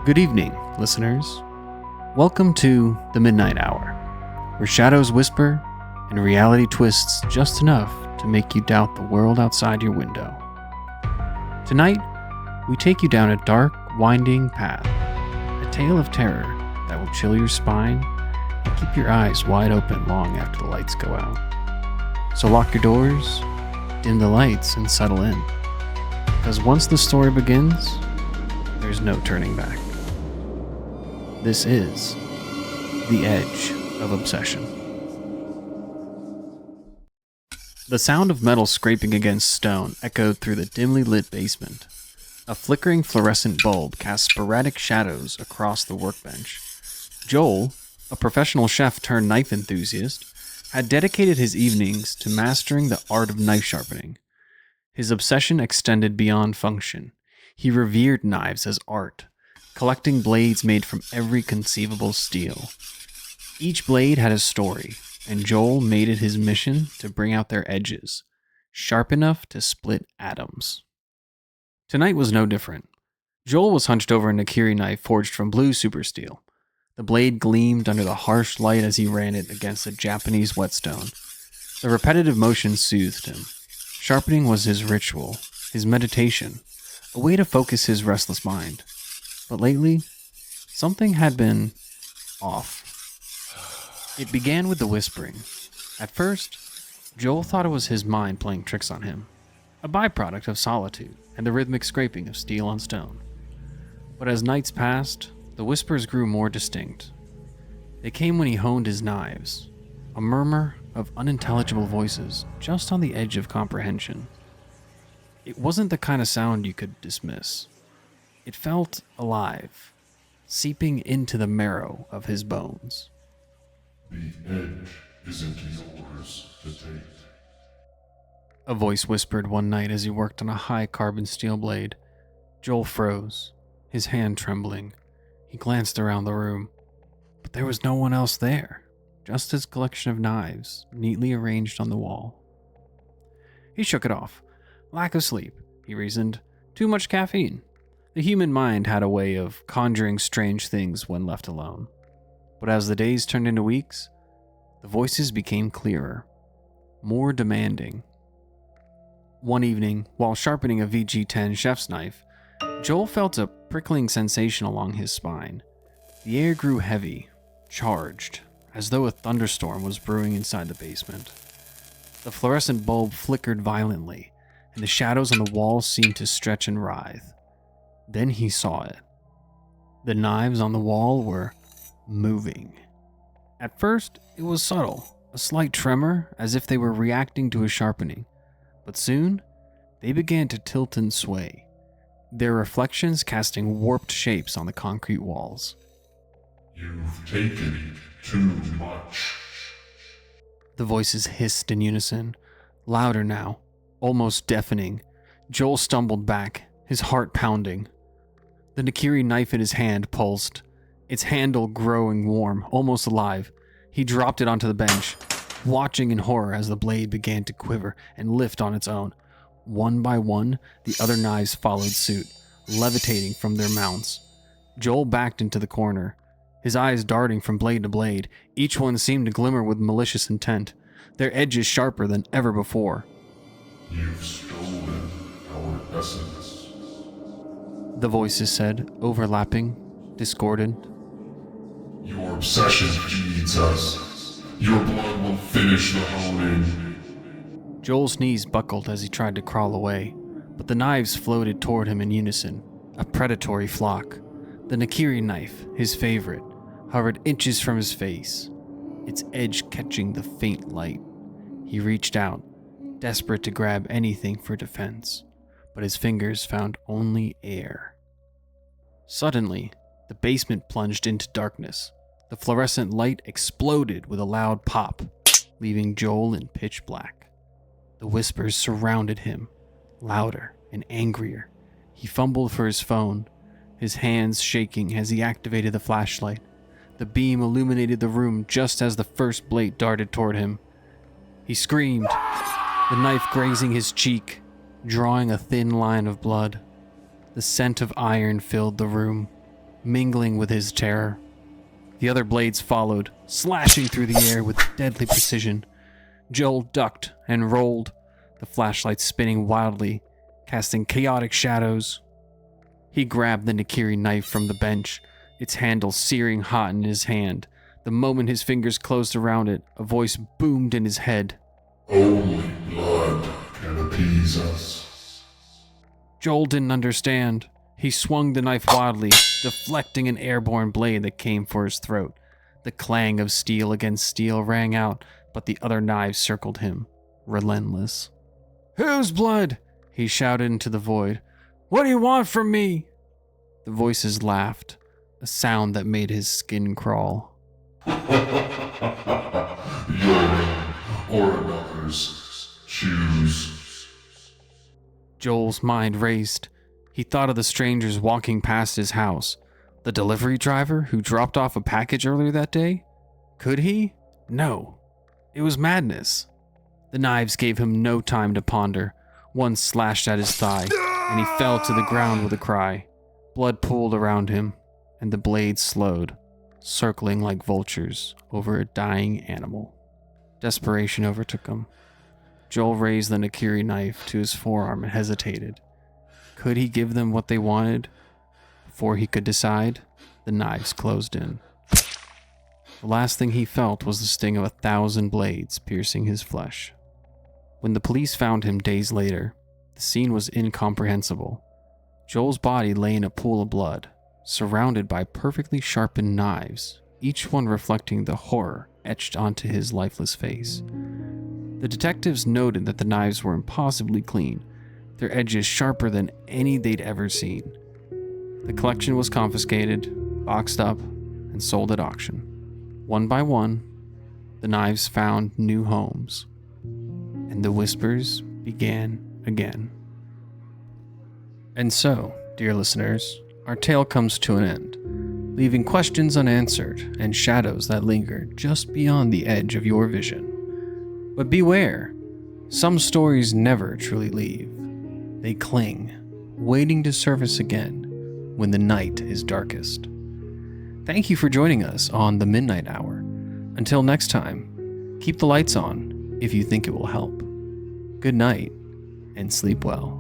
Good evening, listeners. Welcome to the Midnight Hour, where shadows whisper and reality twists just enough to make you doubt the world outside your window. Tonight, we take you down a dark, winding path, a tale of terror that will chill your spine and keep your eyes wide open long after the lights go out. So lock your doors, dim the lights, and settle in, because once the story begins, there's no turning back. This is The Edge of Obsession. The sound of metal scraping against stone echoed through the dimly lit basement. A flickering fluorescent bulb cast sporadic shadows across the workbench. Joel, a professional chef turned knife enthusiast, had dedicated his evenings to mastering the art of knife sharpening. His obsession extended beyond function. He revered knives as art, collecting blades made from every conceivable steel. Each blade had a story, and Joel made it his mission to bring out their edges, sharp enough to split atoms. Tonight was no different. Joel was hunched over a Nakiri knife forged from blue super steel. The blade gleamed under the harsh light as he ran it against a Japanese whetstone. The repetitive motion soothed him. Sharpening was his ritual, his meditation, a way to focus his restless mind. But lately, something had been off. It began with the whispering. At first, Joel thought it was his mind playing tricks on him, a byproduct of solitude and the rhythmic scraping of steel on stone. But as nights passed, the whispers grew more distinct. They came when he honed his knives, a murmur of unintelligible voices just on the edge of comprehension. It wasn't the kind of sound you could dismiss. It felt alive, seeping into the marrow of his bones. The edge isn't yours to take. A voice whispered one night as he worked on a high carbon steel blade. Joel froze, his hand trembling. He glanced around the room, but there was no one else there, just his collection of knives, neatly arranged on the wall. He shook it off. Lack of sleep, he reasoned. Too much caffeine. The human mind had a way of conjuring strange things when left alone. But as the days turned into weeks, the voices became clearer, more demanding. One evening, while sharpening a VG-10 chef's knife, Joel felt a prickling sensation along his spine. The air grew heavy, charged, as though a thunderstorm was brewing inside the basement. The fluorescent bulb flickered violently, and the shadows on the walls seemed to stretch and writhe. Then he saw it. The knives on the wall were moving. At first, it was subtle, a slight tremor as if they were reacting to his sharpening. But soon, they began to tilt and sway, their reflections casting warped shapes on the concrete walls. You've taken too much. The voices hissed in unison, louder now, almost deafening. Joel stumbled back, his heart pounding. The Nakiri knife in his hand pulsed, its handle growing warm, almost alive. He dropped it onto the bench, watching in horror as the blade began to quiver and lift on its own. One by one, the other knives followed suit, levitating from their mounts. Joel backed into the corner, his eyes darting from blade to blade. Each one seemed to glimmer with malicious intent, their edges sharper than ever before. You've stolen our essence. The voices said, overlapping, discordant. Your obsession feeds us. Your blood will finish the honing. Joel's knees buckled as he tried to crawl away, but the knives floated toward him in unison, a predatory flock. The Nakiri knife, his favorite, hovered inches from his face, its edge catching the faint light. He reached out, desperate to grab anything for defense, but his fingers found only air. Suddenly, the basement plunged into darkness. The fluorescent light exploded with a loud pop, leaving Joel in pitch black. The whispers surrounded him, louder and angrier. He fumbled for his phone, his hands shaking as he activated the flashlight. The beam illuminated the room just as the first blade darted toward him. He screamed, the knife grazing his cheek, drawing a thin line of blood. The scent of iron filled the room. mingling with his terror. The other blades followed, slashing through the air with deadly precision. Joel ducked and rolled, the flashlight spinning wildly, casting chaotic shadows. He grabbed the Nakiri knife from the bench, its handle searing hot in his hand. The moment his fingers closed around it, a voice boomed in his head. Only blood can appease us. Joel didn't understand. He swung the knife wildly, deflecting an airborne blade that came for his throat. The clang of steel against steel rang out, but the other knives circled him, relentless. "Whose blood?" he shouted into the void. "What do you want from me?" The voices laughed, a sound that made his skin crawl. Your own or another's. Choose. Joel's mind raced. He thought of the strangers walking past his house. The delivery driver who dropped off a package earlier that day? Could he? No. It was madness. The knives gave him no time to ponder. One slashed at his thigh, and he fell to the ground with a cry. Blood pooled around him, and the blades slowed, circling like vultures over a dying animal. Desperation overtook him. Joel raised the Nakiri knife to his forearm and hesitated. Could he give them what they wanted? Before he could decide, the knives closed in. The last thing he felt was the sting of 1,000 blades piercing his flesh. When the police found him days later, the scene was incomprehensible. Joel's body lay in a pool of blood, surrounded by perfectly sharpened knives, each one reflecting the horror etched onto his lifeless face. The detectives noted that the knives were impossibly clean, their edges sharper than any they'd ever seen. The collection was confiscated, boxed up, and sold at auction. One by one, the knives found new homes, and the whispers began again. And so, dear listeners, our tale comes to an end, leaving questions unanswered and shadows that linger just beyond the edge of your vision. But beware, some stories never truly leave. They cling, waiting to surface again when the night is darkest. Thank you for joining us on The Midnight Hour. Until next time, keep the lights on if you think it will help. Good night, and sleep well.